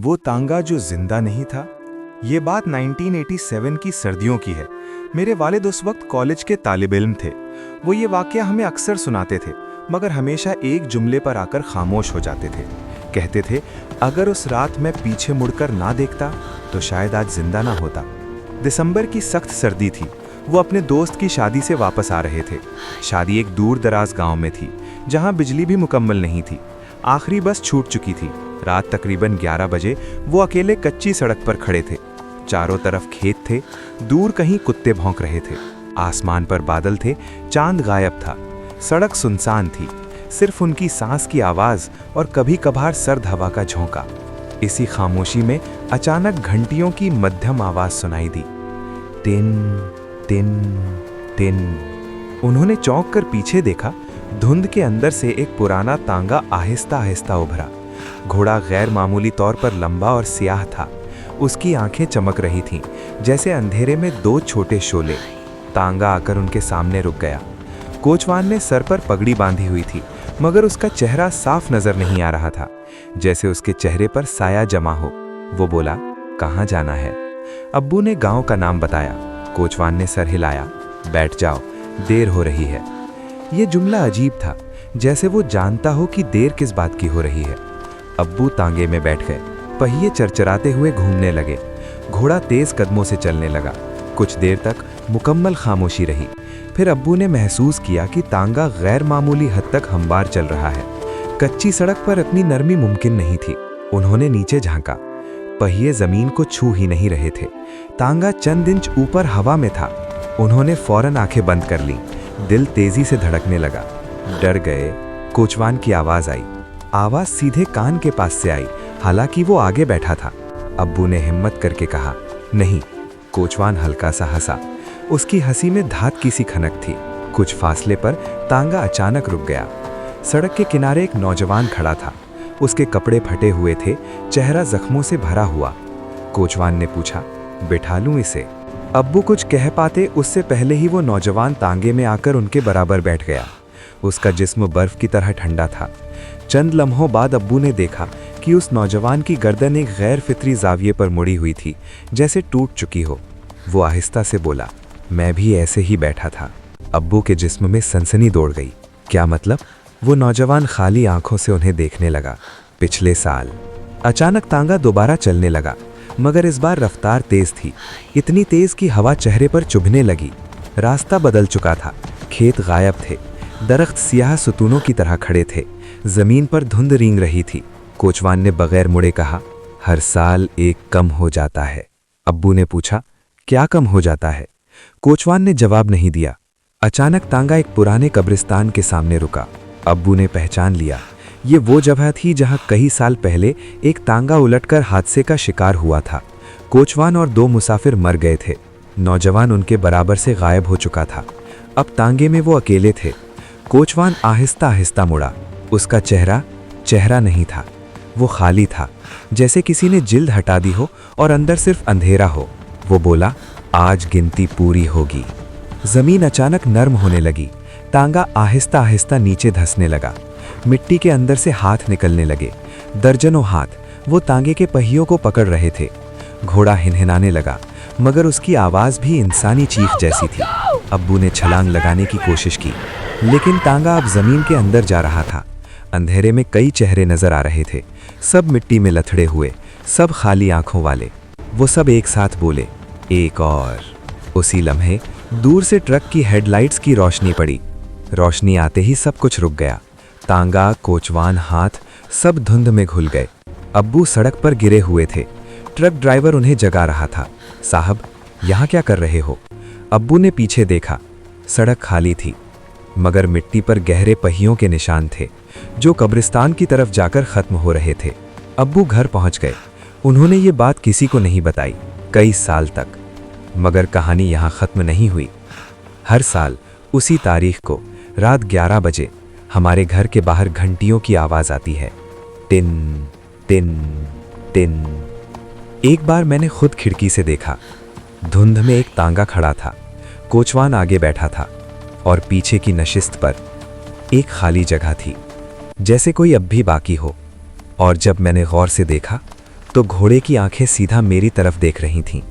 वो तांगा जो जिंदा नहीं था। ये बात 1987 की सर्दियों की है। मेरे वालिद उस वक्त कॉलेज के तालिब इल्म थे। वो ये वाकया हमें अक्सर सुनाते थे, मगर हमेशा एक जुमले पर आकर खामोश हो जाते थे। कहते थे, अगर उस रात मैं पीछे मुड़कर ना देखता तो शायद आज जिंदा ना होता। दिसंबर की सख्त सर्दी थी। वो अपने दोस्त की शादी से वापस आ रहे थे। शादी एक दूर दराज गाँव में थी, जहाँ बिजली भी मुकम्मल नहीं थी। आखिरी बस छूट चुकी थी। रात तकरीबन 11 बजे वो अकेले कच्ची सड़क पर खड़े थे। चारों तरफ खेत थे, दूर कहीं कुत्ते भौंक रहे थे। आसमान पर बादल थे, चांद गायब था। सड़क सुनसान थी, सिर्फ उनकी सांस की आवाज़ और कभी कभार सर्द हवा का झोंका। इसी खामोशी में अचानक घंटियों की मध्यम आवाज़ सुनाई दी, टिन टिन टिन। उन्होंने चौंक कर पीछे देखा। धुंध के अंदर से एक पुराना तांगा आहिस्ता आहिस्ता उभरा। घोड़ा गैर मामूली तौर पर लंबा और स्याह था। उसकी आंखें चमक रही थीं, जैसे अंधेरे में दो छोटे शोले। तांगा आकर उनके सामने रुक गया। कोचवान ने सर पर पगड़ी बांधी हुई थी, मगर उसका चेहरा साफ नजर नहीं आ रहा था, जैसे उसके चेहरे पर साया जमा हो। वो बोला, कहाँ जाना है? अब्बू ने गांव का नाम बताया। कोचवान ने सर हिलाया, बैठ जाओ, देर हो रही है। ये जुमला अजीब था, जैसे वो जानता हो कि देर किस बात की हो रही है। अब्बू तांगे में बैठ गए। पहिए चरचराते हुए घूमने लगे। घोड़ा तेज कदमों से चलने लगा। कुछ देर तक मुकम्मल खामोशी रही। फिर अब्बू ने महसूस किया कि तांगा गैर मामूली हद तक हमवार चल रहा है। कच्ची सड़क पर इतनी नरमी मुमकिन नहीं थी। उन्होंने नीचे झांका। पहिए जमीन को छू ही नहीं रहे थे। तांगा चंद इंच ऊपर हवा में था। उन्होंने फौरन आंखें बंद कर लीं। दिल तेजी से धड़कने लगा। डर गए? कोचवान की आवाज आई। आवाज सीधे कान के पास से आई, हालांकि वो आगे बैठा था। अब्बू ने हिम्मत करके कहा, नहीं। कोचवान हल्का सा हंसा। उसकी हंसी में धात की सी खनक थी। कुछ फासले पर तांगा अचानक रुक गया। सड़क के किनारे एक नौजवान खड़ा था। उसके कपड़े फटे हुए थे, चेहरा जख्मों से भरा हुआ। कोचवान ने पूछा, बिठा लूं इसे? अब्बू कुछ कह पाते उससे पहले ही वो नौजवान तांगे में आकर उनके बराबर बैठ गया। उसका जिस्म बर्फ की तरह ठंडा था। चंद लम्हों बाद अब्बू ने देखा कि उस नौजवान की गर्दन एक गैर फितरी जाविये पर मुड़ी हुई थी, जैसे टूट चुकी हो। वो आहिस्ता से बोला, मैं भी ऐसे ही बैठा था। अब्बू के जिस्म में सनसनी दौड़ गई। क्या मतलब? वो नौजवान खाली आंखों से उन्हें देखने लगा। पिछले साल। अचानक तांगा दोबारा चलने लगा, मगर इस बार रफ्तार तेज थी, इतनी तेज कि हवा चेहरे पर चुभने लगी। रास्ता बदल चुका था। खेत गायब थे। दरख्त सियाह सुतूनों की तरह खड़े थे। जमीन पर धुंध रेंग रही थी। कोचवान ने बगैर मुड़े कहा, हर साल एक कम हो जाता है। अब्बू ने पूछा, क्या कम हो जाता है? कोचवान ने जवाब नहीं दिया। अचानक तांगा एक पुराने कब्रिस्तान के सामने रुका। अब्बू ने पहचान लिया। ये वो जगह थी जहां कई साल पहले एक तांगा उलटकर हादसे का शिकार हुआ था। कोचवान और दो मुसाफिर मर गए थे। नौजवान उनके बराबर से गायब हो चुका था। अब तांगे में वो अकेले थे। कोचवान आहिस्ता आहिस्ता मुड़ा। उसका चेहरा नहीं था। वो खाली था, जैसे किसी ने जिल्द हटा दी हो और अंदर सिर्फ अंधेरा हो। वो बोला, आज गिनती पूरी होगी। जमीन अचानक नर्म होने लगी। तांगा आहिस्ता आहिस्ता नीचे धंसने लगा। मिट्टी के अंदर से हाथ निकलने लगे, दर्जनों हाथ। वो तांगे के पहियों को पकड़ रहे थे। घोड़ा हिनहिनाने लगा, मगर उसकी आवाज भी इंसानी चीख जैसी थी। अब्बू ने छलांग लगाने की कोशिश की, लेकिन तांगा अब जमीन के अंदर जा रहा था। अंधेरे में कई चेहरे नजर आ रहे थे, सब मिट्टी में लथड़े हुए, सब खाली आंखों वाले। वो सब एक साथ बोले, एक और। उसी लम्हे दूर से ट्रक की हेडलाइट्स की रोशनी पड़ी। रोशनी आते ही सब कुछ रुक गया। तांगा, कोचवान, हाथ सब धुंध में घुल गए। अब्बू सड़क पर गिरे हुए थे। ट्रक ड्राइवर उन्हें जगा रहा था। साहब, यहाँ क्या कर रहे हो? अब्बू ने पीछे देखा। सड़क खाली थी, मगर मिट्टी पर गहरे पहियों के निशान थे, जो कब्रिस्तान की तरफ जाकर खत्म हो रहे थे। अब्बू घर पहुंच गए। उन्होंने ये बात किसी को नहीं बताई, कई साल तक। मगर कहानी यहाँ खत्म नहीं हुई। हर साल उसी तारीख को रात 11 बजे हमारे घर के बाहर घंटियों की आवाज आती है, टिन टिन टिन। एक बार मैंने खुद खिड़की से देखा। धुंध में एक तांगा खड़ा था। कोचवान आगे बैठा था और पीछे की नशिस्त पर एक खाली जगह थी, जैसे कोई अब भी बाकी हो। और जब मैंने गौर से देखा तो घोड़े की आंखें सीधा मेरी तरफ देख रही थीं।